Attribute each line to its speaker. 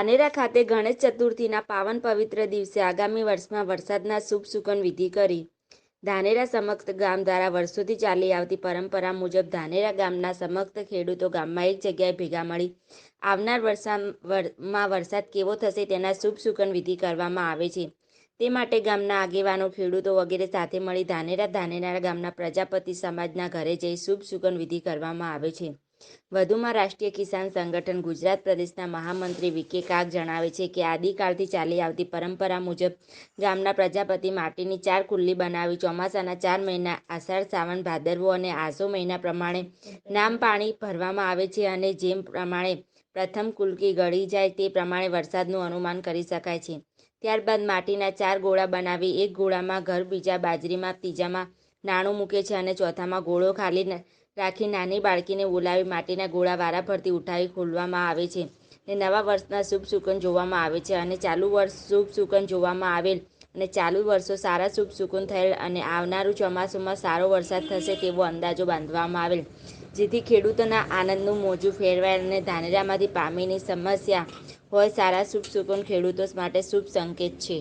Speaker 1: ધાનેરા ખાતે ગણેશ ચતુર્થીના પાવન પવિત્ર દિવસે આગામી વર્ષમાં વરસાદના શુભ શુકન વિધિ કરી. ધાનેરા સમસ્ત ગામ દ્વારા વર્ષોથી ચાલી આવતી પરંપરા મુજબ ધાનેરા ગામના સમસ્ત ખેડૂતો ગામમાં એક જગ્યાએ ભેગા મળી આવનાર વર્ષમાં વરસાદ કેવો થશે તેના શુભ શુકન વિધિ કરવામાં આવે છે. તે માટે ગામના આગેવાનો, ખેડૂતો વગેરે સાથે મળી ધાનેરા ગામના પ્રજાપતિ સમાજના ઘરે જઈ શુભ શુકન વિધિ કરવામાં આવે છે. વધુમાં રાષ્ટ્રીય કિસાન સંગઠન ગુજરાત પ્રદેશના મહામંત્રી વી.કે. કાગ જણાવે છે કે આદિકાળથી ચાલી આવતી પરંપરા મુજબ ગામના પ્રજાપતિ માટીની 4 કુલ્લી બનાવી ચોમાસાના 4 મહિના આષાઢ, સાવન, ભાદરવો અને આસો મહિના પ્રમાણે નામ પાણી ભરવામાં આવે છે અને જેમ પ્રમાણે પ્રથમ કુલ્લી ગળી જાય તે પ્રમાણે વરસાદનું અનુમાન કરી શકાય છે. ત્યારબાદ માટીના 4 ગોળા બનાવી એક ગોળામાં ઘર, બીજા બાજરીમાં, ત્રીજામાં નાણું મૂકે છે અને ચોથામાં ગોળો ખાલી રાખી નાની બાળકીને બોલાવી માટીના ગોળા વારાફરતી ઉઠાવી ખોલવામાં આવે છે અને નવા વર્ષના શુભ શુકન જોવામાં આવે છે અને ચાલુ વર્ષ શુભ શુકન જોવામાં આવેલ અને ચાલુ વર્ષો સારા શુભ શુકન થયેલ અને આવનારું ચોમાસુમાં સારો વરસાદ થશે તેવો અંદાજો બાંધવામાં આવેલ, જેથી ખેડૂતોના આનંદનું મોજું ફેરવાય અને ધાનેરામાંથી પામીની સમસ્યા હોય સારા શુભ શુકન ખેડૂતો માટે શુભ સંકેત છે.